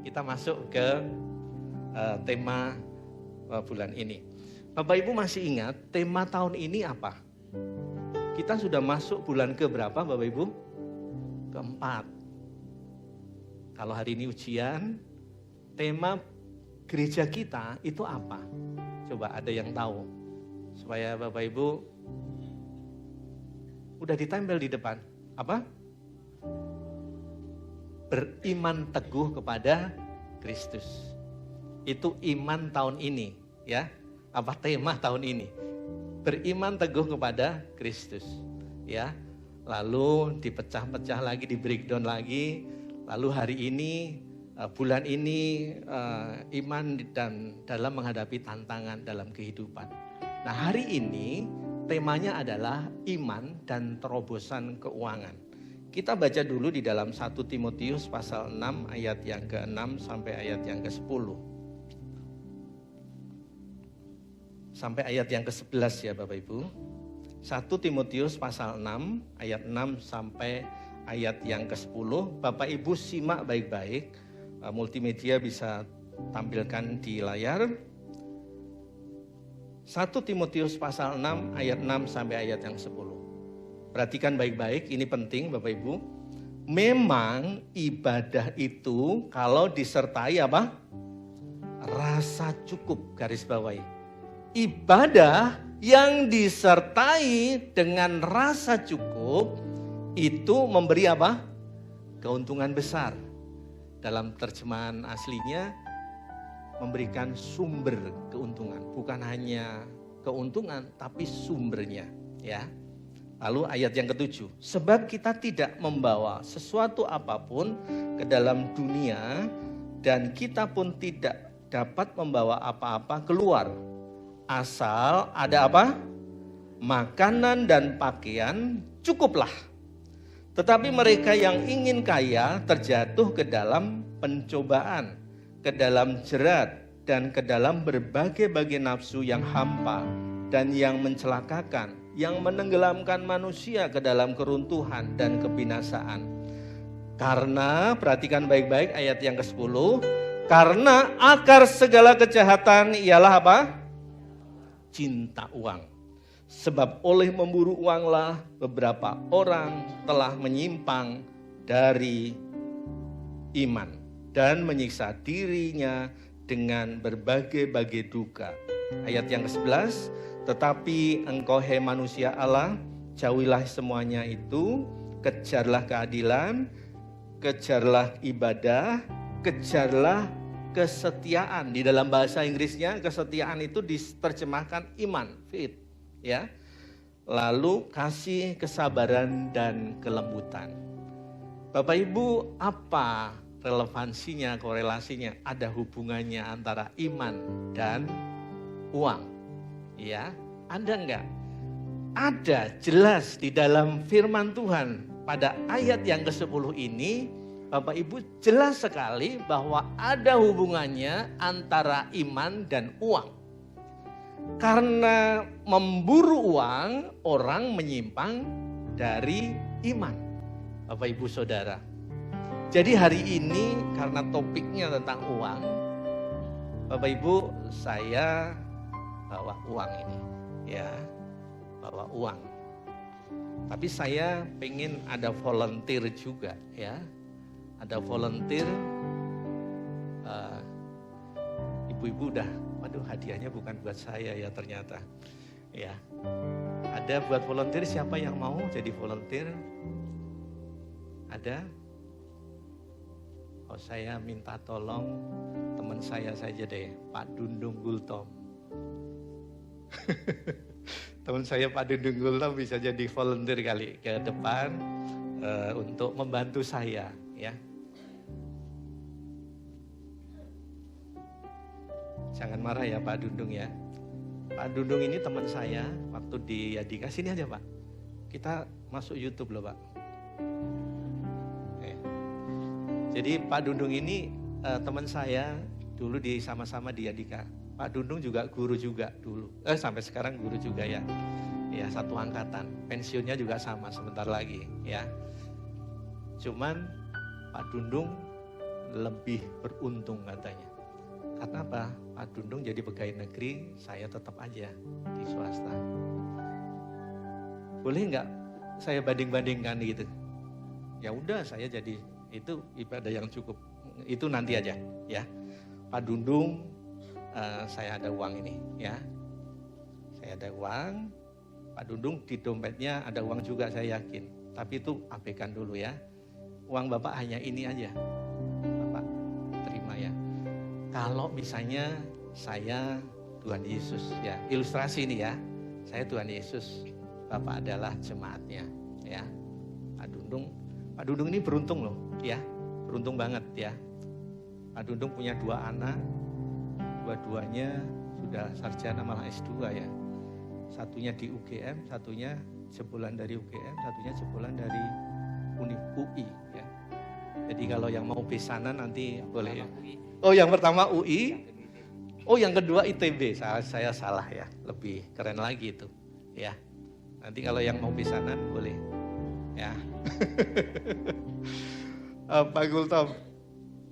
kita masuk ke tema bulan ini. Bapak Ibu masih ingat tema tahun ini apa? Kita sudah masuk bulan ke berapa Bapak Ibu? Keempat. Kalau hari ini ujian, tema gereja kita itu apa? Coba ada yang tahu? Supaya Bapak Ibu udah ditempel di depan. Apa? Beriman teguh kepada Kristus. Itu iman tahun ini, ya. Apa tema tahun ini? Beriman teguh kepada Kristus, ya. Lalu dipecah-pecah lagi, di breakdown lagi. Lalu hari ini, bulan ini iman dan dalam menghadapi tantangan dalam kehidupan. Nah, hari ini temanya adalah iman dan terobosan keuangan. Kita baca dulu di dalam 1 Timotius pasal 6 ayat yang ke-6 sampai ayat yang ke-10. Sampai ayat yang ke-11 ya Bapak Ibu. 1 Timotius pasal 6 ayat 6 sampai ayat yang ke-10. Bapak Ibu simak baik-baik. Multimedia bisa tampilkan di layar. 1 Timotius pasal 6 ayat 6 sampai ayat yang 10. Perhatikan baik-baik, ini penting Bapak Ibu. Memang ibadah itu kalau disertai apa? Rasa cukup, garis bawahi. Ibadah yang disertai dengan rasa cukup itu memberi apa? Keuntungan besar. Dalam terjemahan aslinya memberikan sumber keuntungan, bukan hanya keuntungan tapi sumbernya, ya. Lalu ayat yang ke-7, sebab kita tidak membawa sesuatu apapun ke dalam dunia dan kita pun tidak dapat membawa apa-apa keluar. Asal ada apa? Makanan dan pakaian cukuplah. Tetapi mereka yang ingin kaya terjatuh ke dalam pencobaan, ke dalam jerat, dan ke dalam berbagai-bagai nafsu yang hampa dan yang mencelakakan, yang menenggelamkan manusia ke dalam keruntuhan dan kebinasaan. Karena, perhatikan baik-baik ayat yang ke-10, karena akar segala kejahatan ialah apa? Cinta uang. Sebab oleh memburu uanglah beberapa orang telah menyimpang dari iman dan menyiksa dirinya dengan berbagai-bagai duka. Ayat yang ke-11, tetapi engkau hai manusia Allah, jauhilah semuanya itu, kejarlah keadilan, kejarlah ibadah, kejarlah kesetiaan. Di dalam bahasa Inggrisnya kesetiaan itu diterjemahkan iman, faith, ya. Lalu kasih, kesabaran dan kelembutan. Bapak Ibu, apa relevansinya, korelasinya? Ada hubungannya antara iman dan uang. Ya, ada enggak? Ada, jelas di dalam firman Tuhan. Pada ayat yang ke-10 ini, Bapak Ibu jelas sekali bahwa ada hubungannya antara iman dan uang. Karena memburu uang, orang menyimpang dari iman. Bapak Ibu Saudara. Jadi hari ini karena topiknya tentang uang, Bapak Ibu saya bawa uang ini, ya, bawa uang. Tapi saya pengen ada volunteer juga, ya, ada volunteer. Ibu-ibu udah, waduh hadiahnya bukan buat saya ya ternyata, ya. Ada buat volunteer, siapa yang mau jadi volunteer? Ada? Oh saya minta tolong teman saya saja deh, Pak Dundung Gultom. Teman saya Pak Dundung Gultom bisa jadi volunteer kali ke depan untuk membantu saya, ya. Jangan marah ya Pak Dundung ya. Pak Dundung ini teman saya waktu di Yadika, sini aja Pak. Kita masuk YouTube loh Pak. Jadi Pak Dundung ini teman saya dulu sama-sama di Yadika. Pak Dundung juga guru juga dulu. Sampai sekarang guru juga ya. Ya, satu angkatan. Pensiunnya juga sama sebentar lagi ya. Cuman Pak Dundung lebih beruntung katanya. Karena apa? Pak Dundung jadi pegawai negeri, saya tetap aja di swasta. Boleh nggak saya banding-bandingkan gitu? Ya udah, saya jadi itu ibadah yang cukup. Itu nanti aja ya. Pak Dundung, saya ada uang ini ya. Saya ada uang. Pak Dundung di dompetnya ada uang juga saya yakin. Tapi itu abaikan dulu ya. Uang Bapak hanya ini aja. Bapak terima ya. Kalau misalnya saya Tuhan Yesus ya. Ilustrasi ini ya. Saya Tuhan Yesus. Bapak adalah jemaatnya ya. Pak Dundung ini beruntung loh ya. Beruntung banget ya. Pak Dundung punya 2 anak. Dua-duanya sudah sarjana malah S2 ya. Satunya di UGM, satunya jebolan dari UGM, satunya jebolan dari UI ya. Jadi kalau yang mau besanan nanti boleh ya. Oh yang pertama UI, oh yang kedua ITB, saya salah ya, lebih keren lagi itu ya. Nanti kalau yang mau besanan boleh ya.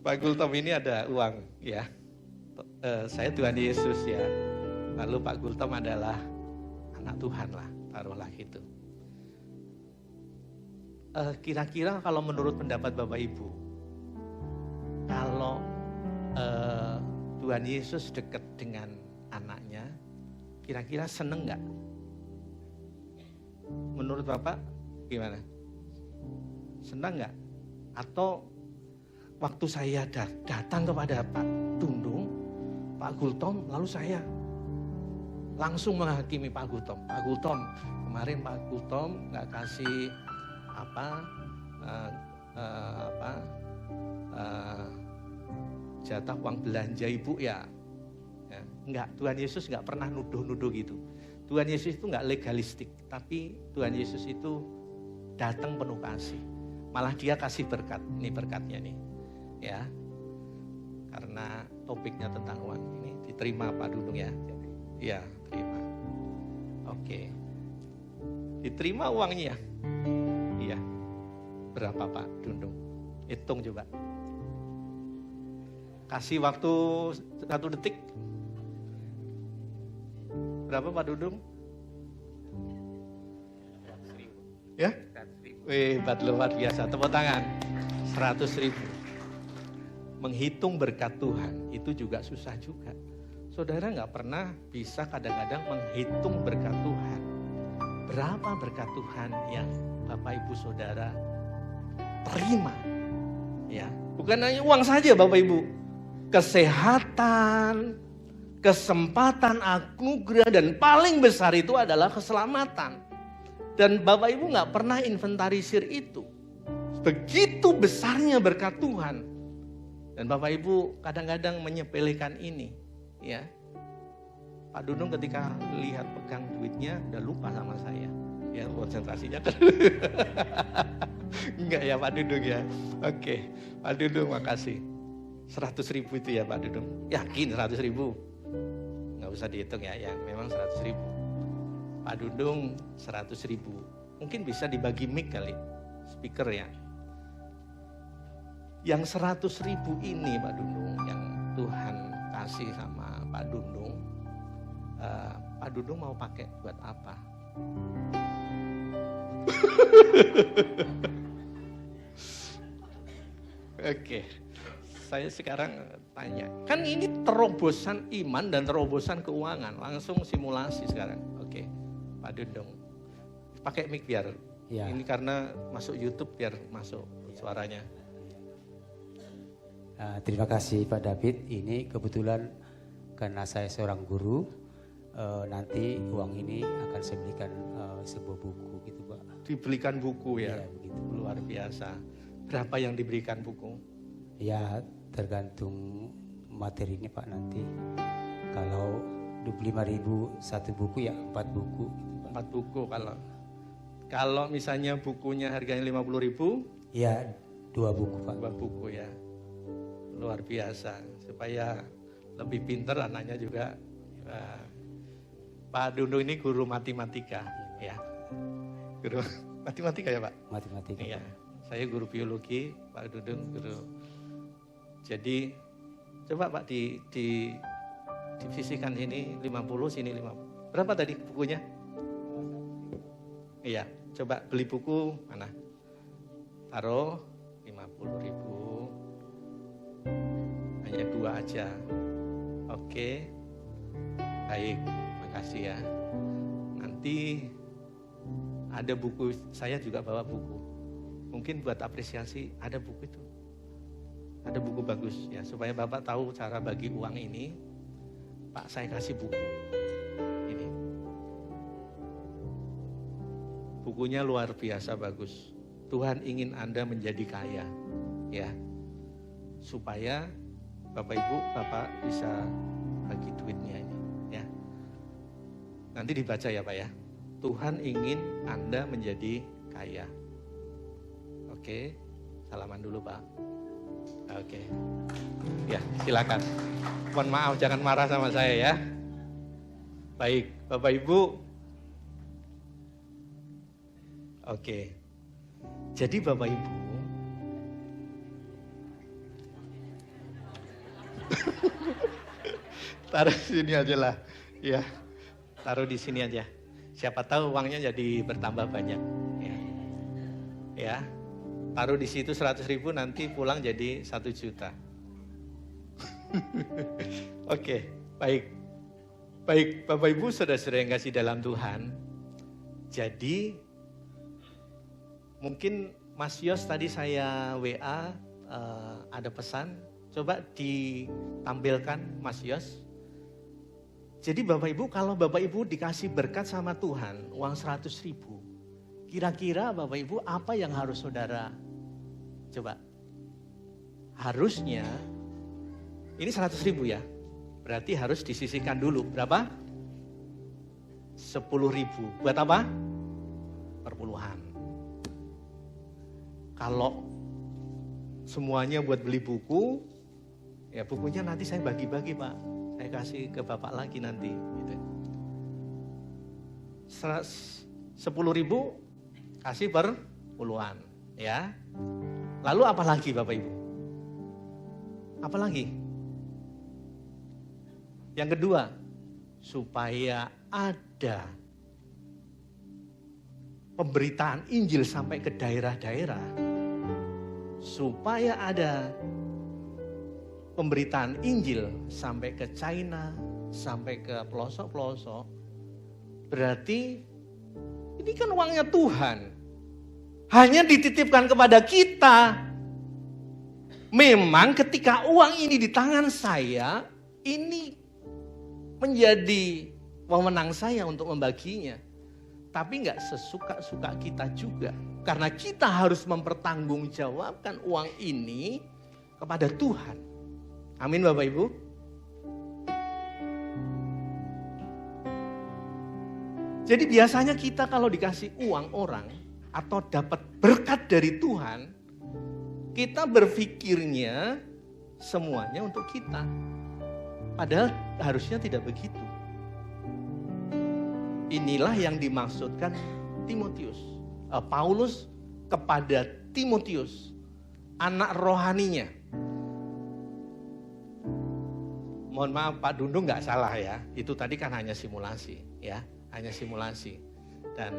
Pak Gultom ini ada uang ya. Saya Tuhan Yesus ya. Lalu Pak Gultom adalah anak Tuhan lah, taruhlah gitu. Kira-kira kalau menurut pendapat Bapak Ibu, kalau Tuhan Yesus dekat dengan anaknya, kira-kira seneng nggak? Menurut Bapak gimana? Senang nggak? Atau waktu saya datang kepada Pak Dundung, Pak Gultom, lalu saya langsung menghakimi Pak Gultom. Pak Gultom, kemarin Pak Gultom nggak kasih jatah uang belanja ibu ya. Enggak, Tuhan Yesus nggak pernah nuduh-nuduh gitu. Tuhan Yesus itu nggak legalistik, tapi Tuhan Yesus itu datang penuh kasih. Malah dia kasih berkat, ini berkatnya nih, ya. Karena topiknya tentang uang ini diterima Pak Dundung ya. Iya, terima. Oke. Diterima uangnya. Iya. Berapa Pak Dundung? Hitung coba. Kasih waktu 1 detik. Berapa Pak Dundung? 100.000. Ya? 100.000. Wih, luar biasa. Tepuk tangan. 100.000. Menghitung berkat Tuhan itu juga susah juga. Saudara nggak pernah bisa kadang-kadang menghitung berkat Tuhan. Berapa berkat Tuhan yang Bapak Ibu Saudara terima? Ya, bukan hanya uang saja Bapak Ibu. Kesehatan, kesempatan, anugerah, dan paling besar itu adalah keselamatan. Dan Bapak Ibu nggak pernah inventarisir itu. Begitu besarnya berkat Tuhan. Dan Bapak Ibu kadang-kadang menyepelekan ini. Ya, Pak Dundung ketika lihat pegang duitnya udah lupa sama saya. Ya, konsentrasinya kan. Enggak ya Pak Dundung ya. Oke, Pak Dundung makasih. 100.000 itu ya Pak Dundung. Yakin 100.000? Nggak usah dihitung ya, ya memang 100.000. Pak Dundung 100.000. Mungkin bisa dibagi mic kali, speaker ya. Yang 100.000 ini Pak Dundung, yang Tuhan kasih sama Pak Dundung. Pak Dundung mau pakai buat apa? Oke, saya sekarang tanya. Kan ini terobosan iman dan terobosan keuangan. Langsung simulasi sekarang. Oke, Pak Dundung. Pakai mic biar. Ya. Ini karena masuk YouTube biar masuk suaranya. Terima kasih Pak David. Ini kebetulan karena saya seorang guru, nanti uang ini akan saya belikan sebuah buku gitu Pak. Dibelikan buku ya? Iya begitu. Luar biasa. Berapa yang diberikan buku? Ya tergantung materinya Pak nanti. Kalau 25.000 satu buku ya 4 buku. Gitu, Pak. 4 buku kalau misalnya bukunya harganya 50.000? Ya 2 buku Pak. 2 buku ya. Luar biasa, supaya lebih pintar anaknya juga. Pak Dundung ini guru matematika, ya. Guru matematika ya Pak? Matematika. Iya. Saya guru biologi, Pak Dundung guru Jadi coba Pak disisihkan sini 50, sini 50. Berapa tadi bukunya? Iya, coba beli buku mana? Taruh 50.000. Hanya 2 aja. Oke. Baik, makasih ya. Nanti ada buku, saya juga bawa buku. Mungkin buat apresiasi ada buku itu. Ada buku bagus ya, supaya Bapak tahu cara bagi uang ini. Pak, saya kasih buku. Ini. Bukunya luar biasa bagus. Tuhan ingin Anda menjadi kaya. Ya. Supaya Bapak Ibu, Bapak bisa bagi duitnya ini. Ya. Nanti dibaca ya Pak ya. Tuhan ingin Anda menjadi kaya. Oke, salaman dulu Pak. Oke, ya silakan. Mohon maaf jangan marah sama saya ya. Baik, Bapak Ibu. Oke, jadi Bapak Ibu. Taruh sini aja lah, ya. Taruh di sini aja. Siapa tahu uangnya jadi bertambah banyak. Ya. Taruh di situ 100.000 nanti pulang jadi 1 juta. Oke, baik. Baik, Bapak Ibu saudara-saudara yang kasih dalam Tuhan. Jadi mungkin Mas Yos tadi saya WA ada pesan. Coba ditampilkan Mas Yos. Jadi Bapak Ibu, kalau Bapak Ibu dikasih berkat sama Tuhan, uang 100.000, kira-kira Bapak Ibu apa yang harus saudara coba? Harusnya, ini 100.000 ya, berarti harus disisihkan dulu, berapa? 10.000, buat apa? Perpuluhan. Kalau semuanya buat beli buku, ya bukunya nanti saya bagi-bagi Pak. Saya kasih ke Bapak lagi nanti. Gitu. 10.000 kasih per puluhan. Ya. Lalu apa lagi Bapak Ibu? Apa lagi? Yang kedua, supaya ada pemberitaan Injil sampai ke daerah-daerah. Supaya ada pemberitaan Injil sampai ke China, sampai ke pelosok-pelosok, berarti ini kan uangnya Tuhan. Hanya dititipkan kepada kita. Memang ketika uang ini di tangan saya, ini menjadi wewenang saya untuk membaginya. Tapi nggak sesuka-suka kita juga. Karena kita harus mempertanggungjawabkan uang ini kepada Tuhan. Amin Bapak Ibu. Jadi biasanya kita kalau dikasih uang orang atau dapat berkat dari Tuhan, kita berpikirnya semuanya untuk kita. Padahal harusnya tidak begitu. Inilah yang dimaksudkan Paulus kepada Timotius, anak rohaninya. Mohon maaf Pak Dundung nggak salah ya, itu tadi kan hanya simulasi ya, hanya simulasi. Dan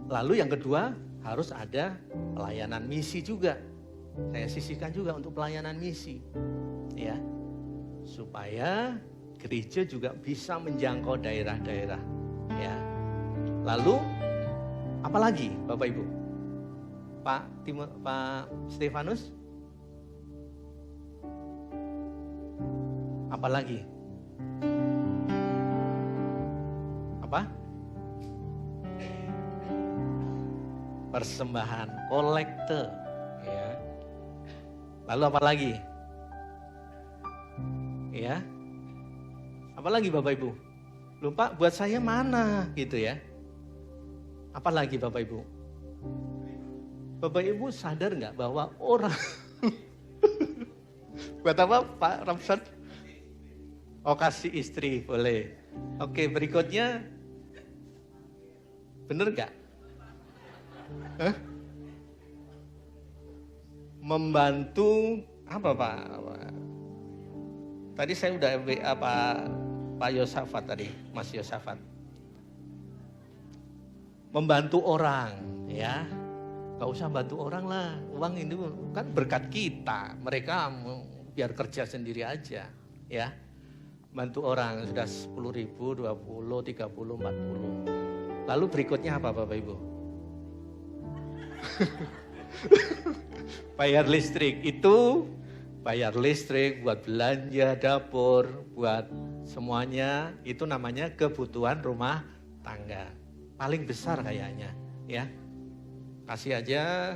lalu yang kedua harus ada pelayanan misi juga. Saya sisihkan juga untuk pelayanan misi ya, supaya gereja juga bisa menjangkau daerah-daerah ya. Lalu apa lagi Bapak Ibu? Pak Stefanus? Apa lagi? Apa? Persembahan kolekte ya. Lalu apa lagi? Ya. Apa lagi Bapak Ibu? Lupa buat saya mana gitu ya. Apa lagi Bapak Ibu? Bapak Ibu sadar nggak bahwa orang buat apa Pak Ramson? Oh kasih istri boleh. Oke berikutnya bener nggak? membantu apa Pak? Tadi saya udah Pak Yosafat tadi, Mas Yosafat. Membantu orang, ya. Gak usah bantu orang lah, uang itu kan berkat kita. Mereka biar kerja sendiri aja, ya. Bantu orang sudah 10.000, 20, 30, 40. Lalu berikutnya apa Bapak Ibu? Bayar listrik itu, bayar listrik buat belanja dapur, buat semuanya itu namanya kebutuhan rumah tangga. Paling besar kayaknya, ya. Kasih aja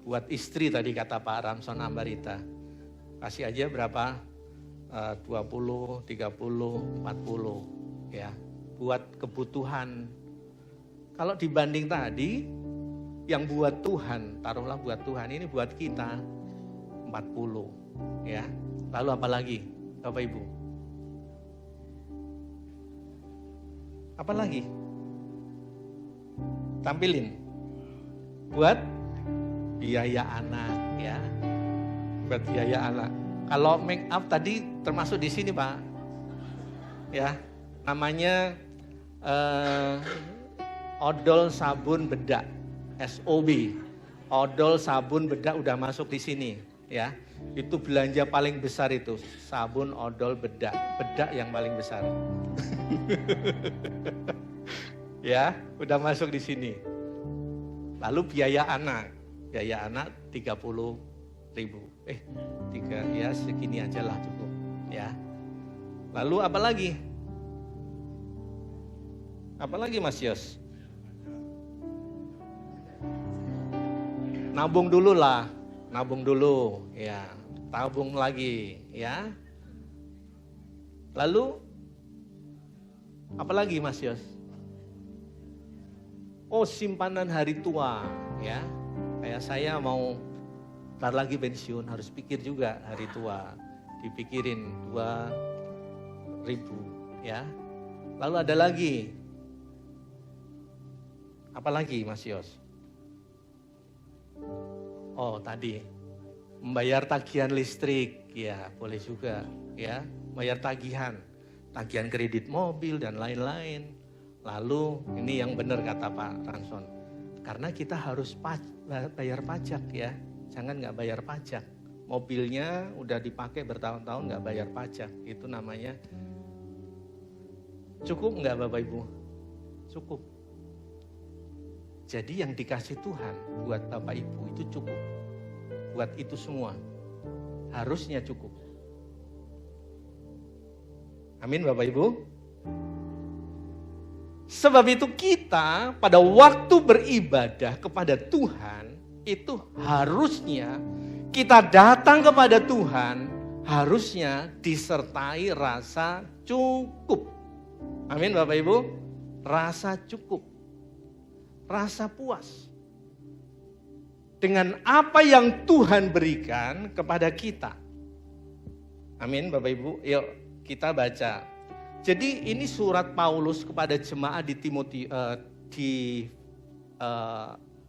buat istri tadi kata Pak Ramson Ambarita. Kasih aja berapa? 20, 30, 40 ya. Buat kebutuhan. Kalau dibanding tadi yang buat Tuhan, taruhlah buat Tuhan, ini buat kita 40 ya. Lalu apa lagi Bapak Ibu? Apa lagi? Tampilin. Buat biaya anak ya. Buat biaya anak. Kalau make up tadi termasuk di sini Pak. Ya, namanya odol sabun bedak, SOB. Odol sabun bedak udah masuk di sini ya. Itu belanja paling besar itu, sabun odol bedak, bedak yang paling besar. Ya, udah masuk di sini. Lalu biaya anak 30.000. Ya segini aja lah cukup ya. Lalu apa lagi? Apa lagi Mas Yos? Nabung dulu lah, nabung dulu ya, tabung lagi ya. Lalu apa lagi Mas Yos? Oh, simpanan hari tua ya. Kayak saya mau ntar lagi pensiun harus pikir juga hari tua. Dipikirin 2.000 ya. Lalu ada lagi. Apa lagi Mas Yos? Oh, tadi membayar tagihan listrik ya, boleh juga ya. Bayar tagihan kredit mobil dan lain-lain. Lalu ini yang benar kata Pak Ranson, karena kita harus bayar pajak ya, jangan nggak bayar pajak. Mobilnya udah dipakai bertahun-tahun nggak bayar pajak, itu namanya cukup nggak Bapak Ibu? Cukup. Jadi yang dikasih Tuhan buat Bapak Ibu itu cukup, buat itu semua harusnya cukup. Amin Bapak Ibu. Sebab itu kita pada waktu beribadah kepada Tuhan, itu harusnya kita datang kepada Tuhan, harusnya disertai rasa cukup. Amin Bapak Ibu. Rasa cukup. Rasa puas. Dengan apa yang Tuhan berikan kepada kita. Amin Bapak Ibu. Yuk kita baca. Jadi ini surat Paulus kepada jemaat di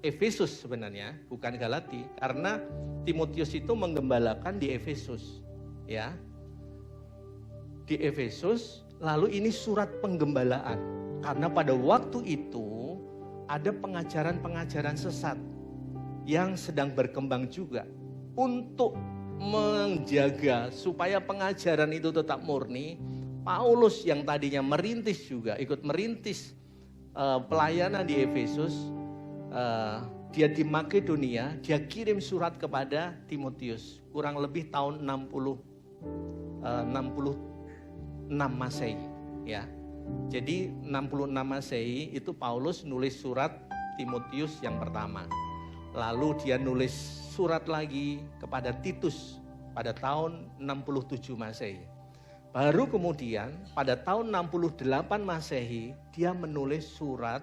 Efesus sebenarnya, bukan Galati, karena Timotius itu menggembalakan di Efesus, ya. Di Efesus, lalu ini surat penggembalaan, karena pada waktu itu ada pengajaran-pengajaran sesat yang sedang berkembang juga untuk menjaga supaya pengajaran itu tetap murni. Paulus yang tadinya merintis juga, ikut merintis pelayanan di Efesus, dia di Makedonia, dia kirim surat kepada Timotius, kurang lebih tahun 66 Masehi, ya. Jadi 66 Masehi itu Paulus nulis surat Timotius yang pertama. Lalu dia nulis surat lagi kepada Titus pada tahun 67 Masehi. Baru kemudian pada tahun 68 Masehi dia menulis surat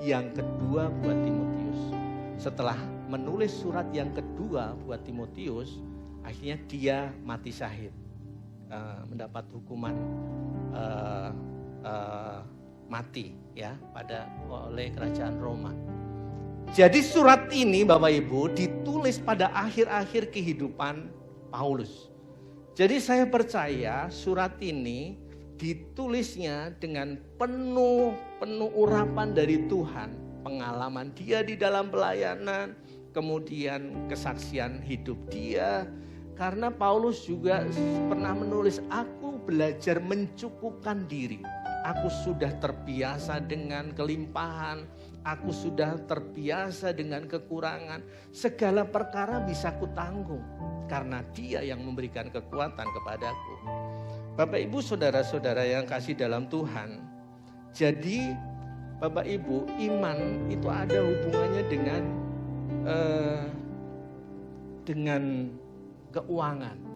yang kedua buat Timotius. Setelah menulis surat yang kedua buat Timotius, akhirnya dia mati syahid, mendapat hukuman mati ya oleh kerajaan Roma. Jadi surat ini Bapak Ibu ditulis pada akhir-akhir kehidupan Paulus. Jadi saya percaya surat ini ditulisnya dengan penuh urapan dari Tuhan. Pengalaman dia di dalam pelayanan, kemudian kesaksian hidup dia. Karena Paulus juga pernah menulis, aku belajar mencukupkan diri. Aku sudah terbiasa dengan kelimpahan, aku sudah terbiasa dengan kekurangan. Segala perkara bisa kutanggung karena Dia yang memberikan kekuatan kepadaku. Bapak Ibu saudara-saudara yang kasih dalam Tuhan. Jadi Bapak Ibu, iman itu ada hubungannya dengan keuangan.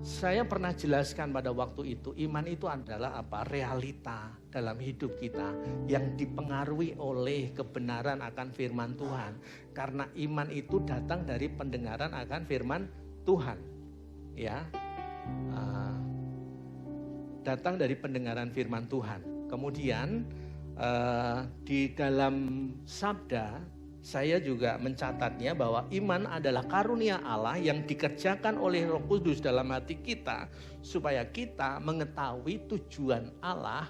Saya pernah jelaskan pada waktu itu, iman itu adalah apa? Realita dalam hidup kita yang dipengaruhi oleh kebenaran akan firman Tuhan. Karena iman itu datang dari pendengaran akan firman Tuhan. Ya, datang dari pendengaran firman Tuhan. Kemudian di dalam sabda, saya juga mencatatnya bahwa iman adalah karunia Allah yang dikerjakan oleh Roh Kudus dalam hati kita supaya kita mengetahui tujuan Allah,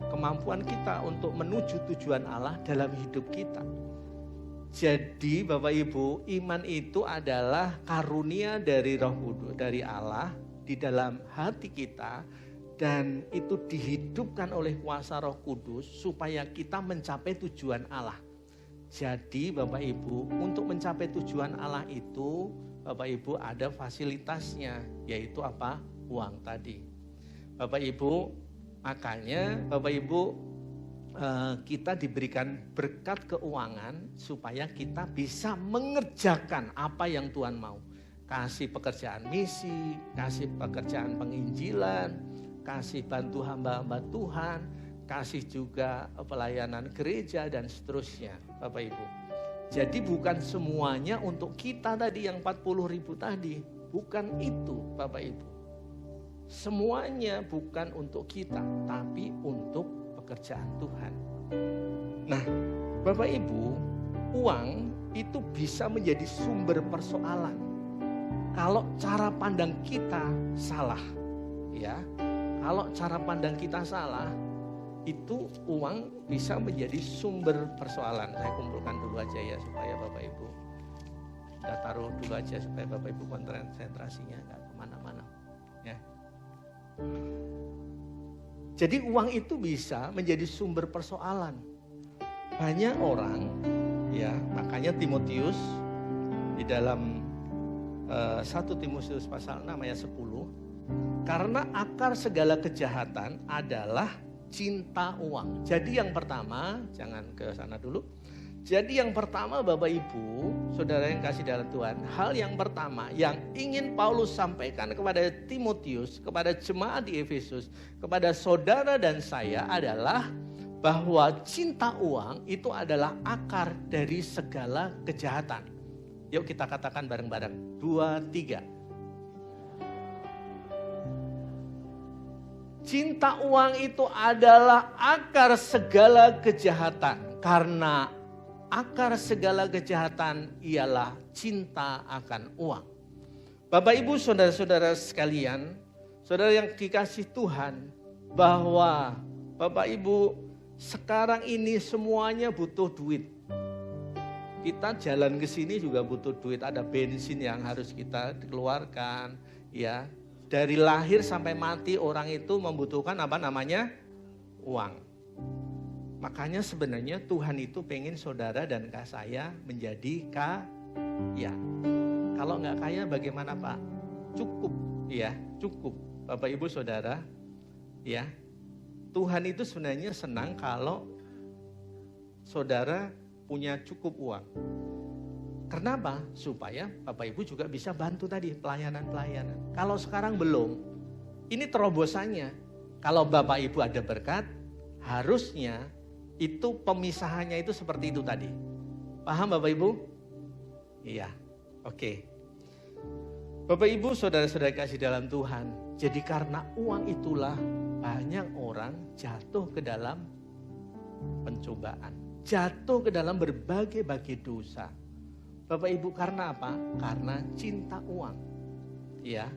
kemampuan kita untuk menuju tujuan Allah dalam hidup kita. Jadi Bapak Ibu, iman itu adalah karunia dari Roh Kudus, dari Allah di dalam hati kita, dan itu dihidupkan oleh kuasa Roh Kudus supaya kita mencapai tujuan Allah. Jadi Bapak Ibu, untuk mencapai tujuan Allah itu Bapak Ibu ada fasilitasnya, yaitu apa? Uang tadi. Bapak Ibu, makanya Bapak Ibu kita diberikan berkat keuangan supaya kita bisa mengerjakan apa yang Tuhan mau. Kasih pekerjaan misi, kasih pekerjaan penginjilan, kasih bantu hamba-hamba Tuhan, kasih juga pelayanan gereja dan seterusnya Bapak Ibu. Jadi bukan semuanya untuk kita tadi yang 40.000 tadi. Bukan itu Bapak Ibu. Semuanya bukan untuk kita, tapi untuk pekerjaan Tuhan. Nah Bapak Ibu, uang itu bisa menjadi sumber persoalan. Kalau cara pandang kita salah. Ya, kalau cara pandang kita salah, itu uang bisa menjadi sumber persoalan. Saya kumpulkan dulu aja ya supaya Bapak Ibu, kita taruh dulu aja supaya Bapak Ibu konsentrasinya nggak kemana-mana. Ya. Jadi uang itu bisa menjadi sumber persoalan. Banyak orang, ya makanya Timotius di dalam 1 Timotius pasal 6 ayat 10, karena akar segala kejahatan adalah cinta uang. Jadi yang pertama, jangan ke sana dulu. Jadi yang pertama Bapak Ibu, saudara yang kasih dalam Tuhan, hal yang pertama yang ingin Paulus sampaikan kepada Timotius, kepada jemaat di Efesus, kepada saudara dan saya adalah bahwa cinta uang itu adalah akar dari segala kejahatan. Yuk kita katakan bareng-bareng. 2, 3. Cinta uang itu adalah akar segala kejahatan. Karena akar segala kejahatan ialah cinta akan uang. Bapak Ibu saudara-saudara sekalian, saudara yang dikasih Tuhan, bahwa Bapak Ibu sekarang ini semuanya butuh duit. Kita jalan ke sini juga butuh duit, ada bensin yang harus kita keluarkan, ya. Dari lahir sampai mati orang itu membutuhkan apa namanya? Uang. Makanya sebenarnya Tuhan itu pengen saudara dan saya menjadi kaya. Kalau nggak kaya bagaimana Pak? Cukup, ya cukup. Bapak Ibu Saudara, ya Tuhan itu sebenarnya senang kalau saudara punya cukup uang. Kenapa? Supaya Bapak Ibu juga bisa bantu tadi pelayanan-pelayanan. Kalau sekarang belum, ini terobosannya. Kalau Bapak Ibu ada berkat, harusnya itu pemisahannya itu seperti itu tadi. Paham Bapak Ibu? Iya, oke. Bapak Ibu saudara-saudara kasih dalam Tuhan. Jadi karena uang itulah banyak orang jatuh ke dalam pencobaan. jatuh ke dalam berbagai-bagai dosa. Bapak Ibu, karena apa? Karena cinta uang. Ya.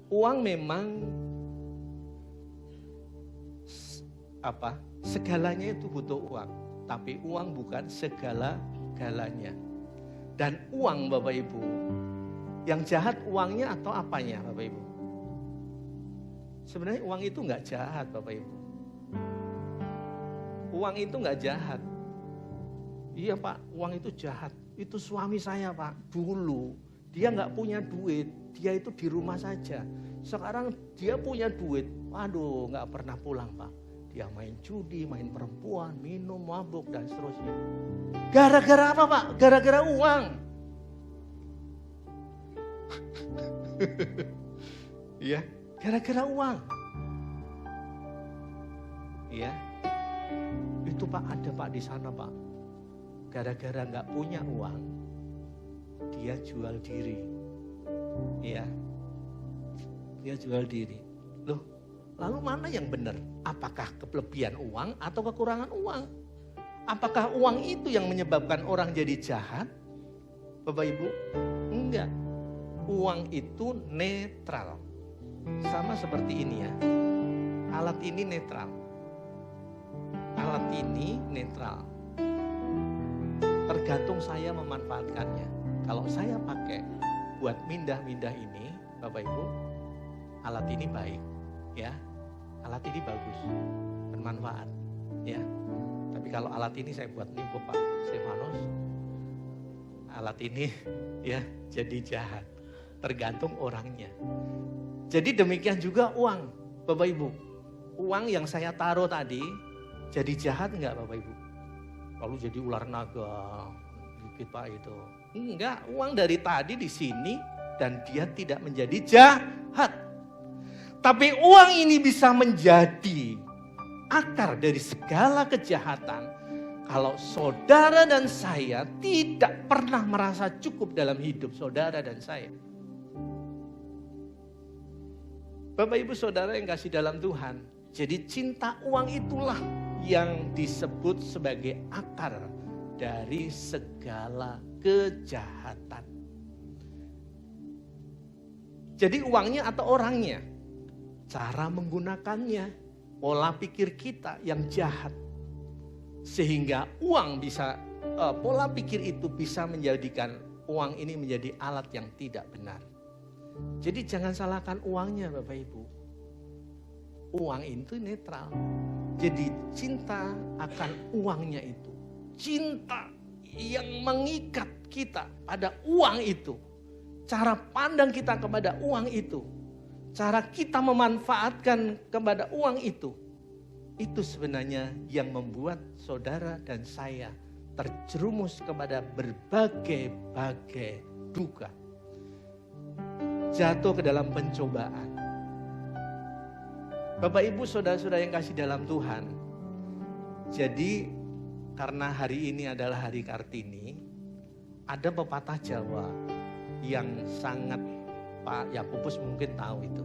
Uang memang segalanya itu butuh uang, tapi uang bukan segala-galanya. Dan uang, Bapak Ibu, yang jahat uangnya atau apanya, Bapak Ibu? Sebenarnya uang itu nggak jahat, Bapak Ibu. Uang itu nggak jahat. Iya Pak, uang itu jahat. Itu suami saya Pak, dulu dia nggak punya duit, dia itu di rumah saja. Sekarang dia punya duit, waduh nggak pernah pulang Pak. Dia main judi, main perempuan, minum, mabuk, dan seterusnya. Gara-gara apa Pak? Gara-gara uang. Iya, gara-gara uang. Iya, itu Pak ada Pak di sana Pak. Gara-gara nggak punya uang, dia jual diri. Iya, dia jual diri. Loh, lalu mana yang benar? Apakah kelebihan uang atau kekurangan uang? Apakah uang itu yang menyebabkan orang jadi jahat? Bapak Ibu, enggak. Uang itu netral. Sama seperti ini ya. Alat ini netral. Alat ini netral. Tergantung saya memanfaatkannya. Kalau saya pakai buat mindah-mindah ini, Bapak Ibu, alat ini baik, ya. Alat ini bagus, bermanfaat, ya. Tapi kalau alat ini saya buat nipu Pak Stefanus, alat ini, ya, jadi jahat. Tergantung orangnya. Jadi demikian juga uang, Bapak Ibu. Uang yang saya taruh tadi, jadi jahat enggak Bapak Ibu? Lalu jadi ular naga, dikit Pak itu. Enggak, uang dari tadi di sini dan dia tidak menjadi jahat. Tapi uang ini bisa menjadi akar dari segala kejahatan kalau saudara dan saya tidak pernah merasa cukup dalam hidup saudara dan saya. Bapak Ibu Saudara yang kasih dalam Tuhan, jadi cinta uang itulah yang disebut sebagai akar dari segala kejahatan. Jadi uangnya atau orangnya, cara menggunakannya, pola pikir kita yang jahat. Sehingga uang bisa, pola pikir itu bisa menjadikan uang ini menjadi alat yang tidak benar. Jadi jangan salahkan uangnya Bapak Ibu. Uang itu netral. Jadi cinta akan uangnya itu. Cinta yang mengikat kita pada uang itu. Cara pandang kita kepada uang itu. Cara kita memanfaatkan kepada uang itu. Itu sebenarnya yang membuat saudara dan saya terjerumus kepada berbagai-bagai duka. Jatuh ke dalam pencobaan. Bapak Ibu saudara-saudara yang kasih dalam Tuhan. Jadi karena hari ini adalah hari Kartini, ada pepatah Jawa yang sangat Pak Yakobus mungkin tahu itu.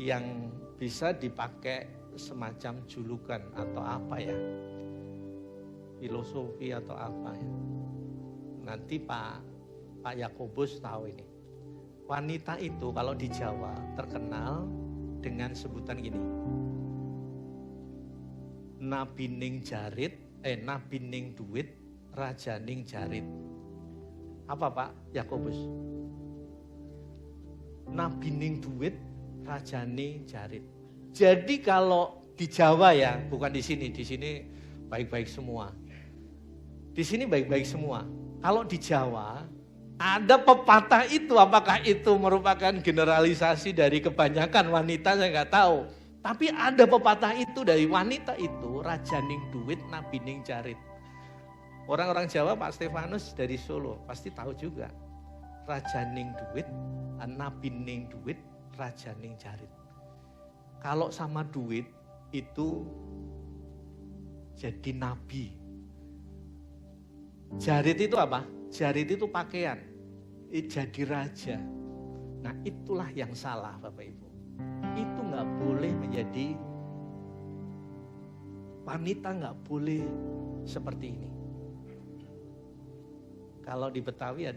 Yang bisa dipakai semacam julukan atau apa ya. Filosofi atau apa ya. Nanti Pak Yakobus tahu ini. Wanita itu kalau di Jawa terkenal dengan sebutan gini. Nabining jarit, nabining duit, rajaning jarit. Apa Pak Yakobus? Nabining duit, rajaning jarit. Jadi kalau di Jawa ya, bukan di sini baik-baik semua. Di sini baik-baik semua. Kalau di Jawa ada pepatah itu, apakah itu merupakan generalisasi dari kebanyakan wanita saya nggak tahu. Tapi ada pepatah itu dari wanita itu, rajaning duit, nabining jarit. Orang-orang Jawa Pak Stefanus dari Solo pasti tahu juga. Rajaning duit, nabining duit, rajaning jarit. Kalau sama duit itu jadi nabi. Jarit itu apa? Jarit itu pakaian. Jadi raja. Nah itulah yang salah Bapak Ibu. Itu gak boleh menjadi wanita nggak boleh seperti ini. Kalau di Betawi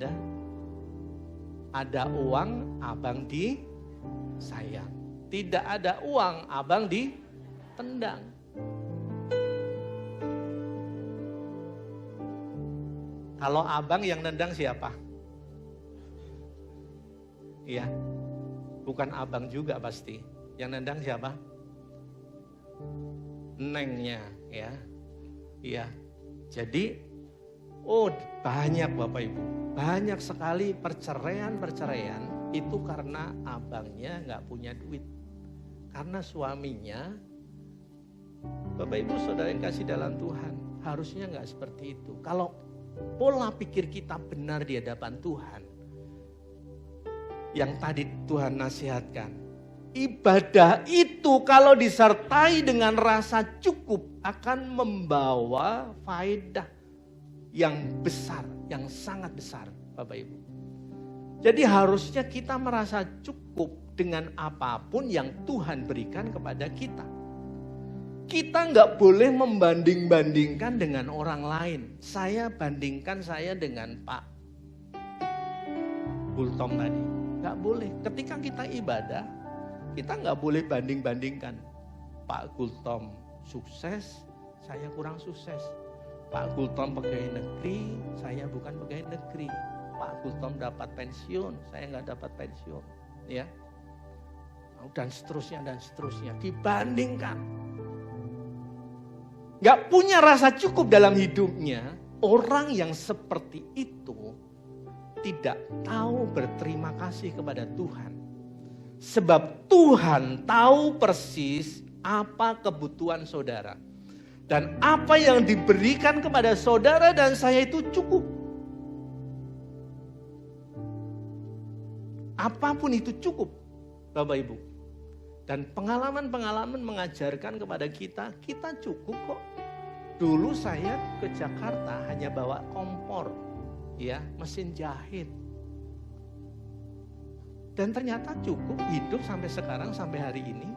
ada uang, abang disayang. Tidak ada uang, abang ditendang. Kalau abang yang nendang siapa? Iya, bukan abang juga pasti. Yang nendang siapa? Nengnya, ya. Iya. Jadi, banyak Bapak Ibu. Banyak sekali perceraian itu karena abangnya nggak punya duit. Karena suaminya, Bapak Ibu saudara yang kasih dalam Tuhan, harusnya nggak seperti itu. Kalau pola pikir kita benar di hadapan Tuhan, yang tadi Tuhan nasihatkan, ibadah itu kalau disertai dengan rasa cukup akan membawa faedah yang besar, yang sangat besar Bapak Ibu. Jadi harusnya kita merasa cukup dengan apapun yang Tuhan berikan kepada kita. Kita nggak boleh membanding-bandingkan dengan orang lain. Saya bandingkan saya dengan Pak Gultom tadi. Nggak boleh. Ketika kita ibadah, kita nggak boleh banding-bandingkan. Pak Gultom sukses, saya kurang sukses. Pak Gultom pegawai negeri, saya bukan pegawai negeri. Pak Gultom dapat pensiun, saya nggak dapat pensiun. Ya, dan seterusnya. Dibandingkan. Gak punya rasa cukup dalam hidupnya, orang yang seperti itu tidak tahu berterima kasih kepada Tuhan. Sebab Tuhan tahu persis apa kebutuhan saudara. Dan apa yang diberikan kepada saudara dan saya itu cukup. Apapun itu cukup, Bapak Ibu. Dan pengalaman-pengalaman mengajarkan kepada kita cukup kok. Dulu saya ke Jakarta hanya bawa kompor, ya, mesin jahit. Dan ternyata cukup hidup sampai sekarang, sampai hari ini.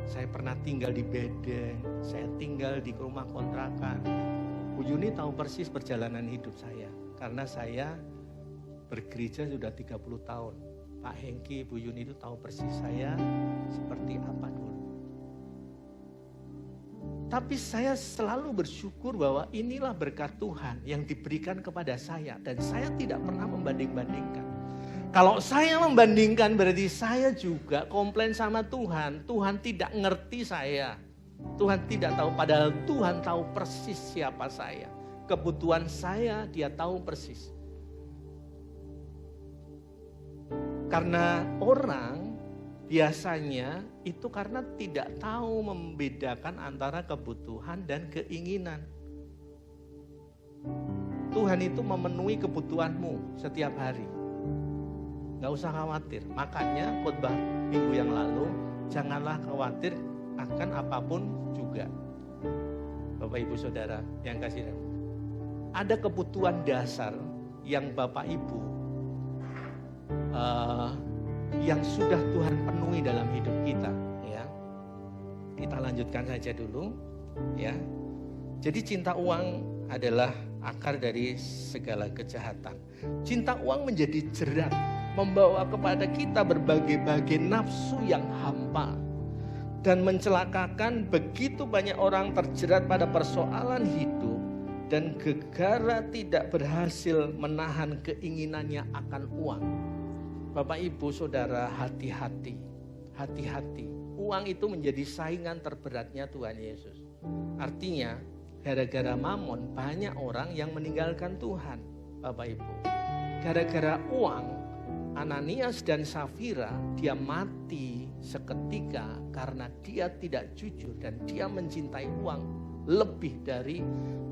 Saya pernah tinggal di bedeng, saya tinggal di rumah kontrakan. Bu Yuni tahu persis perjalanan hidup saya. Karena saya bergereja sudah 30 tahun. Pak Hengki, Bu Yuni itu tahu persis saya seperti apa dulu. Tapi saya selalu bersyukur bahwa inilah berkat Tuhan yang diberikan kepada saya. Dan saya tidak pernah membanding-bandingkan. Kalau saya membandingkan berarti saya juga komplain sama Tuhan. Tuhan tidak ngerti saya. Tuhan tidak tahu, padahal Tuhan tahu persis siapa saya. Kebutuhan saya dia tahu persis. Karena orang biasanya itu karena tidak tahu membedakan antara kebutuhan dan keinginan. Tuhan itu memenuhi kebutuhanmu setiap hari. Gak usah khawatir. Makanya khotbah minggu yang lalu, janganlah khawatir akan apapun juga. Bapak Ibu Saudara yang kasih, ada kebutuhan dasar yang Bapak Ibu yang sudah Tuhan penuhi dalam hidup kita, ya. Kita lanjutkan saja dulu, ya. Jadi cinta uang adalah akar dari segala kejahatan. Cinta uang menjadi jerat, membawa kepada kita berbagai-bagai nafsu yang hampa dan mencelakakan begitu banyak orang terjerat pada persoalan hidup dan gegara tidak berhasil menahan keinginannya akan uang. Bapak Ibu Saudara, hati-hati. Hati-hati. Uang itu menjadi saingan terberatnya Tuhan Yesus. Artinya, gara-gara mamon banyak orang yang meninggalkan Tuhan, Bapak Ibu. Gara-gara uang, Ananias dan Safira dia mati seketika karena dia tidak jujur dan dia mencintai uang lebih dari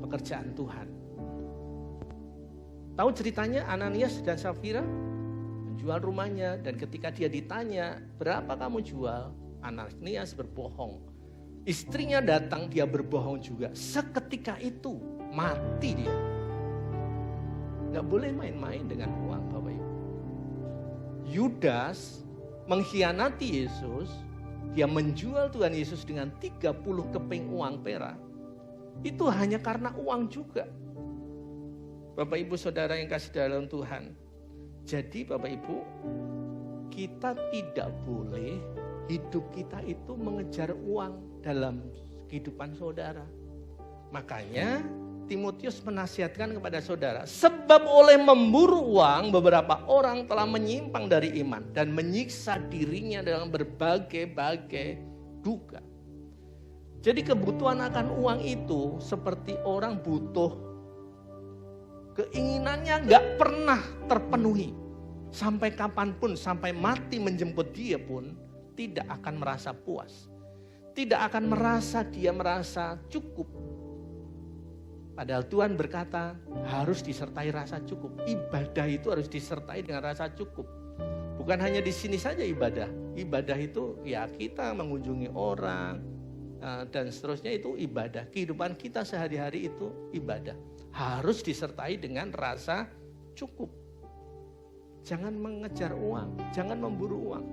pekerjaan Tuhan. Tahu ceritanya Ananias dan Safira? Menjual rumahnya, dan ketika dia ditanya, berapa kamu jual? Ananias berbohong. Istrinya datang, dia berbohong juga. Seketika itu mati dia. Gak boleh main-main dengan uang, Bapak Ibu. Yudas mengkhianati Yesus dia menjual Tuhan Yesus dengan 30 keping uang perak, itu hanya karena uang juga. Bapak Ibu Saudara yang kasih dalam Tuhan. Jadi Bapak Ibu, kita tidak boleh hidup kita itu mengejar uang dalam kehidupan saudara. Makanya Timotius menasihatkan kepada saudara, sebab oleh memburu uang beberapa orang telah menyimpang dari iman dan menyiksa dirinya dalam berbagai-bagai duka. Jadi kebutuhan akan uang itu seperti orang butuh, keinginannya gak pernah terpenuhi. Sampai kapanpun, sampai mati menjemput dia pun tidak akan merasa puas. Tidak akan merasa dia merasa cukup. Padahal Tuhan berkata harus disertai rasa cukup. Ibadah itu harus disertai dengan rasa cukup. Bukan hanya di sini saja ibadah. Ibadah itu ya kita mengunjungi orang dan seterusnya itu ibadah. Kehidupan kita sehari-hari itu ibadah. Harus disertai dengan rasa cukup. Jangan mengejar uang, jangan memburu uang.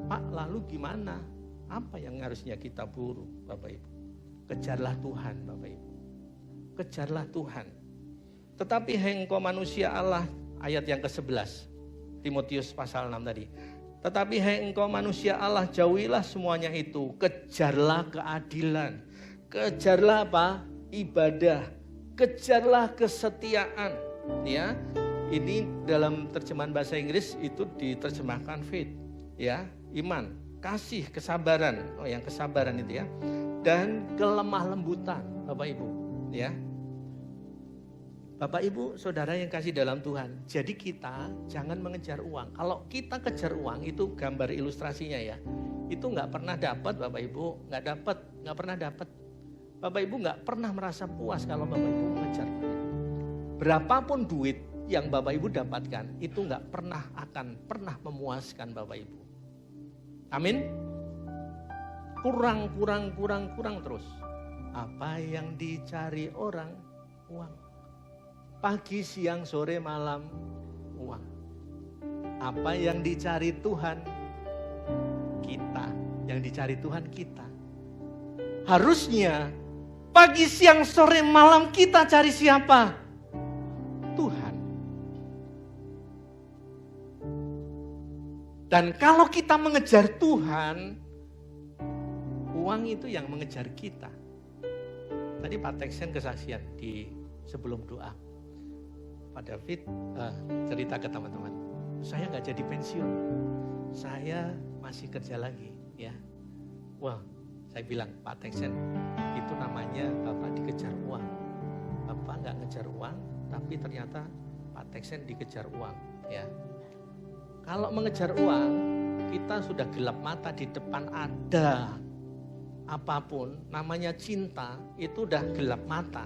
Pak, lalu gimana? Apa yang harusnya kita buru, Bapak Ibu? Kejarlah Tuhan, Bapak Ibu. Kejarlah Tuhan. Tetapi engkau manusia Allah, ayat yang ke-11. Timotius pasal 6 tadi. Tetapi engkau manusia Allah, jauhilah semuanya itu. Kejarlah keadilan. Kejarlah apa? Ibadah. Kejarlah kesetiaan. Ya, ini dalam terjemahan bahasa Inggris itu diterjemahkan faith. Ya, iman, kasih, kesabaran. Oh, yang kesabaran itu ya. Dan kelemah lembutan, Bapak Ibu, ya. Bapak Ibu, saudara yang kasih dalam Tuhan. Jadi kita jangan mengejar uang. Kalau kita kejar uang itu gambar ilustrasinya ya. Itu nggak pernah dapat, Bapak Ibu, nggak pernah dapat. Bapak Ibu nggak pernah merasa puas kalau Bapak Ibu mengejar duit. Berapapun duit yang Bapak Ibu dapatkan itu nggak akan pernah memuaskan Bapak Ibu. Amin. Kurang terus. Apa yang dicari orang? Uang. Pagi, siang, sore, malam, uang. Apa yang dicari Tuhan? Kita. Yang dicari Tuhan kita. Harusnya pagi, siang, sore, malam kita cari siapa? Tuhan. Dan kalau kita mengejar Tuhan, uang itu yang mengejar kita. Tadi Pak Teksen kesaksian di sebelum doa. Pak David cerita ke teman-teman, saya gak jadi pensiun, saya masih kerja lagi. Ya, wah, saya bilang Pak Teksen, itu namanya Bapak dikejar uang. Bapak gak ngejar uang, tapi ternyata Pak Teksen dikejar uang. Ya, kalau mengejar uang, kita sudah gelap mata di depan ada apapun, namanya cinta, itu udah gelap mata.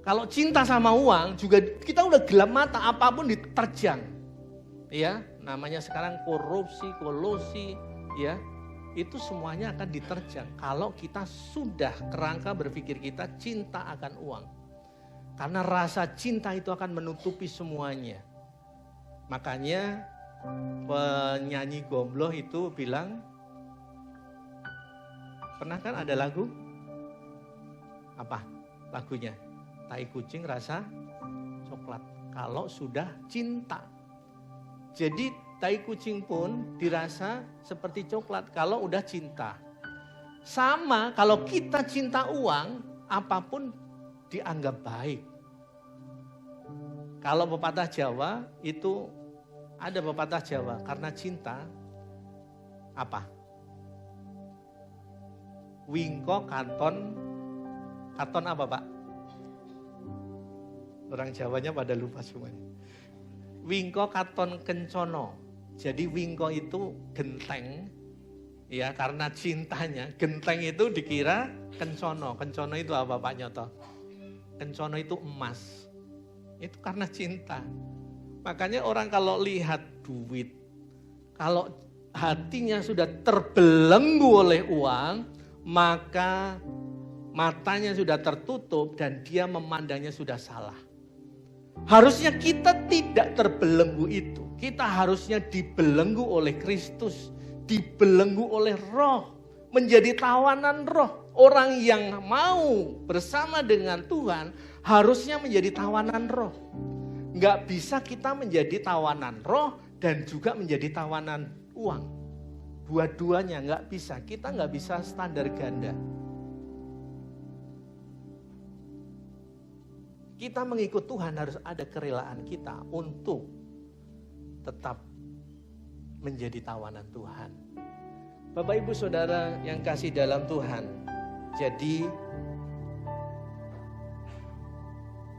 Kalau cinta sama uang juga kita udah gelap mata, apapun diterjang. Ya, namanya sekarang korupsi, kolusi, ya. Itu semuanya akan diterjang kalau kita sudah kerangka berpikir kita cinta akan uang. Karena rasa cinta itu akan menutupi semuanya. Makanya penyanyi Gombloh itu bilang, pernah kan ada lagu? Apa lagunya? Tai kucing rasa coklat. Kalau sudah cinta. Jadi tai kucing pun dirasa seperti coklat kalau udah cinta. Sama kalau kita cinta uang, apapun dianggap baik. Kalau pepatah Jawa itu ada pepatah Jawa, karena cinta apa? Wingko katon apa Pak? Orang Jawanya pada lupa semuanya. Wingko katon kencono. Jadi wingko itu genteng, ya karena cintanya. Genteng itu dikira kencono. Kencono itu apa Pak Nyoto? Kencono itu emas. Itu karena cinta. Makanya orang kalau lihat duit, kalau hatinya sudah terbelenggu oleh uang, maka matanya sudah tertutup dan dia memandangnya sudah salah. Harusnya kita tidak terbelenggu itu. Kita harusnya dibelenggu oleh Kristus. dibelenggu oleh roh, menjadi tawanan roh. Orang yang mau bersama dengan Tuhan harusnya menjadi tawanan roh. Nggak bisa kita menjadi tawanan roh dan juga menjadi tawanan uang. Dua-duanya nggak bisa, kita nggak bisa standar ganda. Kita mengikut Tuhan harus ada kerelaan kita untuk tetap menjadi tawanan Tuhan. Bapak Ibu Saudara yang kasih dalam Tuhan, jadi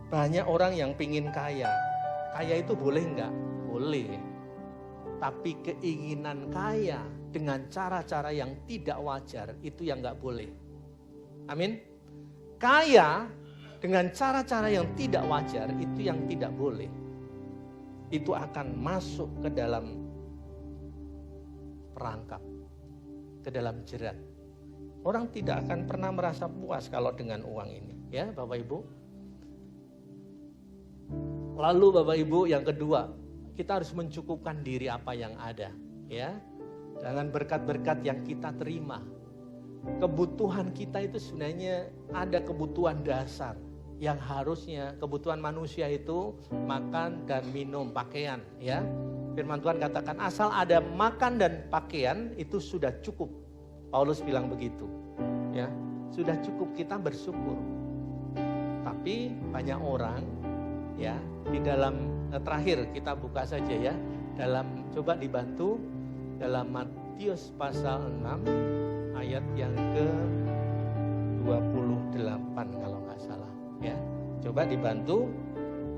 banyak orang yang pingin kaya. Kaya itu boleh enggak? Boleh. Tapi keinginan kaya dengan cara-cara yang tidak wajar itu yang enggak boleh. Amin. Kaya dengan cara-cara yang tidak wajar itu yang tidak boleh. Itu akan masuk ke dalam perangkap, ke dalam jerat. Orang tidak akan pernah merasa puas kalau dengan uang ini, ya Bapak Ibu. Lalu Bapak Ibu yang kedua, kita harus mencukupkan diri apa yang ada, ya. Dengan berkat-berkat yang kita terima. Kebutuhan kita itu sebenarnya ada kebutuhan dasar yang harusnya kebutuhan manusia itu makan dan minum, pakaian, ya. Firman Tuhan katakan asal ada makan dan pakaian itu sudah cukup. Paulus bilang begitu, ya. Sudah cukup, kita bersyukur. Tapi banyak orang, ya, di dalam terakhir kita buka saja ya, dalam coba dibantu dalam Matius pasal 6 ayat yang ke-28 kalau nggak salah, ya. Coba dibantu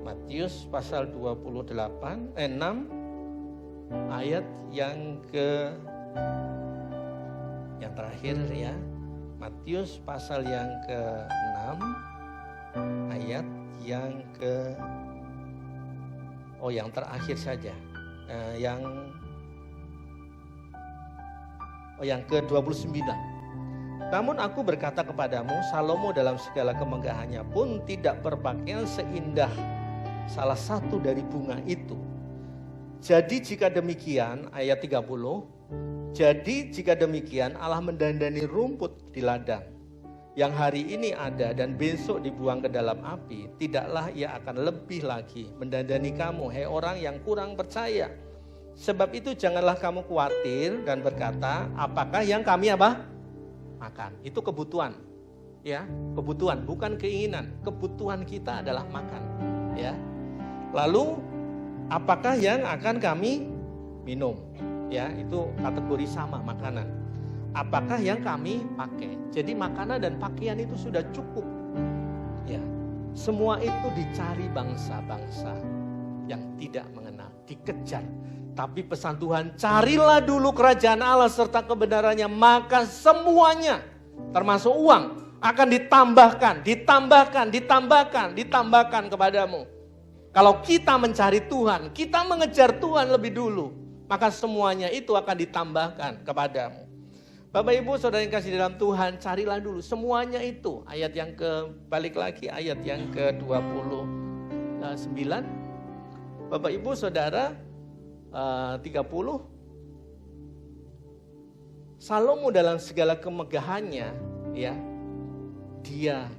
Matius pasal 28 6 ayat yang terakhir ya. Matius pasal yang ke-6 ayat yang yang terakhir saja. Yang ke-29. Namun aku berkata kepadamu, Salomo dalam segala kemegahannya pun tidak berpakaian seindah salah satu dari bunga itu. Jadi jika demikian, ayat 30, jadi jika demikian Allah mendandani rumput di ladang, yang hari ini ada dan besok dibuang ke dalam api, tidaklah ia akan lebih lagi mendandani kamu, hai orang yang kurang percaya. Sebab itu janganlah kamu khawatir dan berkata, apakah yang kami makan. Itu kebutuhan, ya, kebutuhan bukan keinginan. Kebutuhan kita adalah makan, ya. Lalu apakah yang akan kami minum? Ya, itu kategori sama makanan. Apakah yang kami pakai? Jadi makanan dan pakaian itu sudah cukup. Ya. Semua itu dicari bangsa-bangsa yang tidak mengenal, dikejar. Tapi pesan Tuhan, carilah dulu kerajaan Allah serta kebenarannya, maka semuanya termasuk uang akan ditambahkan kepadamu. Kalau kita mencari Tuhan, kita mengejar Tuhan lebih dulu, maka semuanya itu akan ditambahkan kepadamu. Bapak Ibu Saudara yang kasih dalam Tuhan, carilah dulu semuanya itu. Ayat yang balik lagi ayat yang ke-29. Bapak Ibu Saudara 30. Salomo dalam segala kemegahannya, ya, dia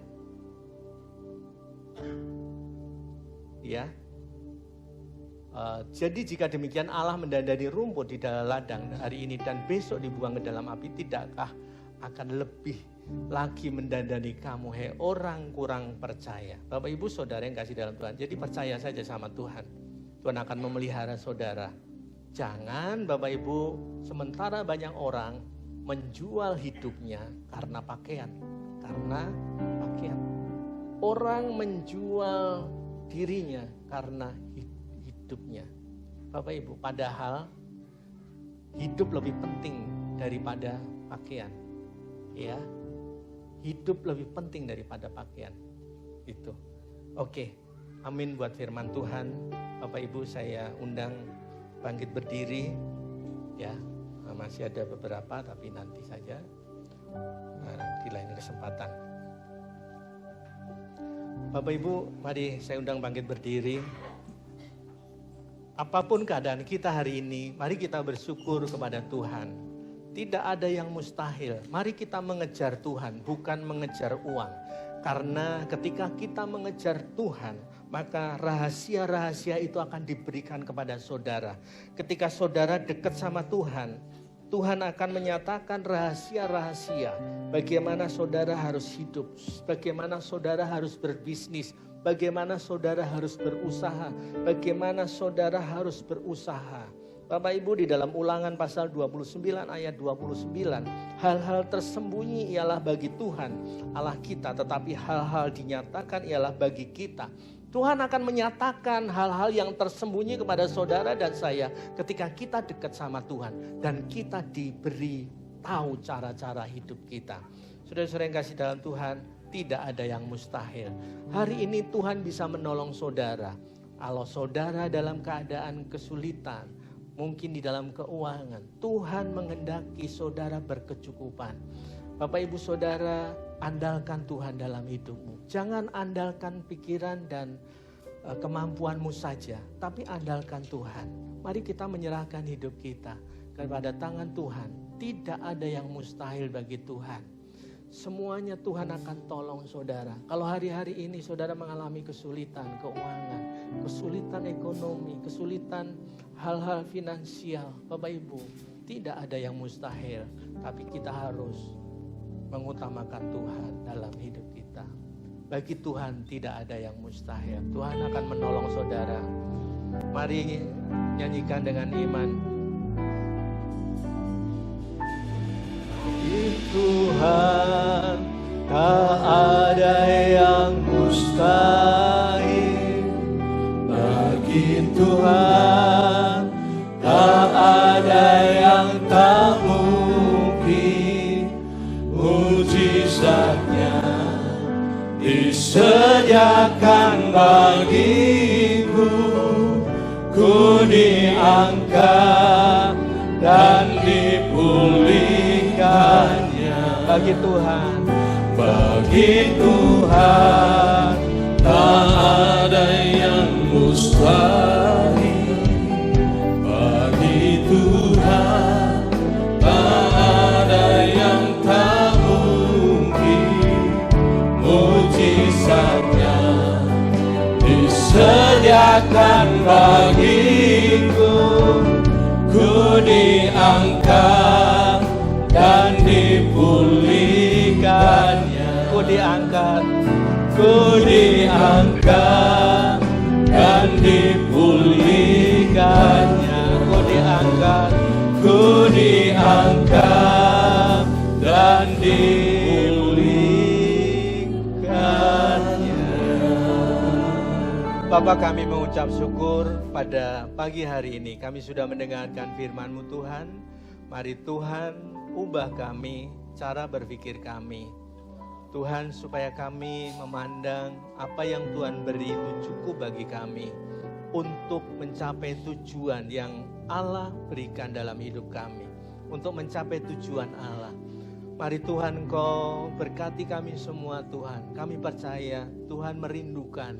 jadi jika demikian Allah mendandani rumput di dalam ladang hari ini dan besok dibuang ke dalam api, tidakkah akan lebih lagi mendandani kamu, hai orang kurang percaya. Bapak Ibu Saudara yang kasih dalam Tuhan, jadi percaya saja sama Tuhan. Tuhan akan memelihara saudara. Jangan Bapak Ibu, sementara banyak orang menjual hidupnya karena pakaian. Orang menjual dirinya karena hidupnya. Bapak Ibu, padahal hidup lebih penting daripada pakaian. Ya. Hidup lebih penting daripada pakaian. Itu. Oke. Amin buat firman Tuhan. Bapak Ibu, saya undang bangkit berdiri. Ya. Masih ada beberapa tapi nanti saja. Di lain kesempatan. Bapak Ibu, mari saya undang bangkit berdiri. Apapun keadaan kita hari ini, mari kita bersyukur kepada Tuhan. Tidak ada yang mustahil. Mari kita mengejar Tuhan, bukan mengejar uang. Karena ketika kita mengejar Tuhan, maka rahasia-rahasia itu akan diberikan kepada saudara. Ketika saudara dekat sama Tuhan, Tuhan akan menyatakan rahasia-rahasia. Bagaimana saudara harus hidup, bagaimana saudara harus berbisnis, bagaimana saudara harus berusaha, bagaimana saudara harus berusaha. Bapak Ibu, di dalam Ulangan pasal 29 ayat 29, hal-hal tersembunyi ialah bagi Tuhan Allah kita, tetapi hal-hal dinyatakan ialah bagi kita. Tuhan akan menyatakan hal-hal yang tersembunyi kepada saudara dan saya ketika kita dekat sama Tuhan dan kita diberi tahu cara-cara hidup kita. Saudara-saudara yang kasih dalam Tuhan, tidak ada yang mustahil. Hari ini Tuhan bisa menolong saudara. Kalau saudara dalam keadaan kesulitan, mungkin di dalam keuangan, Tuhan menghendaki saudara berkecukupan. Bapak Ibu Saudara, andalkan Tuhan dalam hidupmu. Jangan andalkan pikiran dan kemampuanmu saja, tapi andalkan Tuhan. Mari kita menyerahkan hidup kita kepada tangan Tuhan. Tidak ada yang mustahil bagi Tuhan. Semuanya Tuhan akan tolong saudara. Kalau hari-hari ini saudara mengalami kesulitan keuangan, kesulitan ekonomi, kesulitan hal-hal finansial, Bapak Ibu, tidak ada yang mustahil. Tapi kita harus mengutamakan Tuhan dalam hidup kita. Bagi Tuhan tidak ada yang mustahil. Tuhan akan menolong saudara. Mari nyanyikan dengan iman. Tuhan, tak ada yang mustahil. Bagi Tuhan, tak ada yang tak mungkin. Mujizatnya disediakan bagiku. Ku diangkat dan dipulihkannya. Bagi Tuhan, tak ada yang mustahil. Bagi Tuhan, tak ada yang tak mungkin. Mujizatnya disediakan bagiku. Ku diangkat dan dipulihkannya. Ku diangkat dan dipulihkannya. Ku diangkat dan dipulihkannya. Bapa, kami mengucap syukur pada pagi hari ini. Kami sudah mendengarkan firman-Mu Tuhan. Mari Tuhan, ubah kami, cara berpikir kami. Tuhan, supaya kami memandang apa yang Tuhan beri itu cukup bagi kami untuk mencapai tujuan yang Allah berikan dalam hidup kami. Untuk mencapai tujuan Allah. Mari Tuhan, Engkau berkati kami semua Tuhan. Kami percaya Tuhan merindukan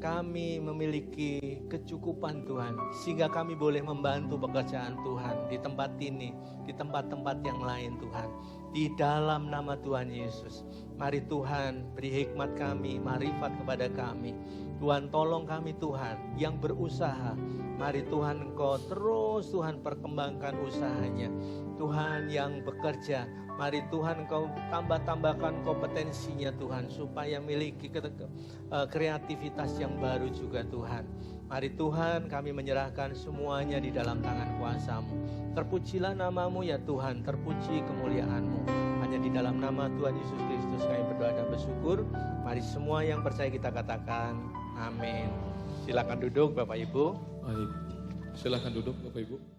kami memiliki kecukupan Tuhan, sehingga kami boleh membantu pekerjaan Tuhan di tempat ini, di tempat-tempat yang lain Tuhan. Di dalam nama Tuhan Yesus, mari Tuhan beri hikmat kami, marifat kepada kami. Tuhan tolong kami Tuhan yang berusaha. Mari Tuhan Engkau terus Tuhan perkembangkan usahanya. Tuhan yang bekerja, mari Tuhan Engkau tambahkan kompetensinya Tuhan, supaya miliki kreativitas yang baru juga Tuhan. Mari Tuhan, kami menyerahkan semuanya di dalam tangan kuasa-Mu. Terpujilah nama-Mu ya Tuhan, terpuji kemuliaan-Mu. Hanya di dalam nama Tuhan Yesus Kristus kami berdoa dan bersyukur. Mari semua yang percaya kita katakan amin. Silakan duduk Bapak Ibu. Baik, silakan duduk Bapak Ibu.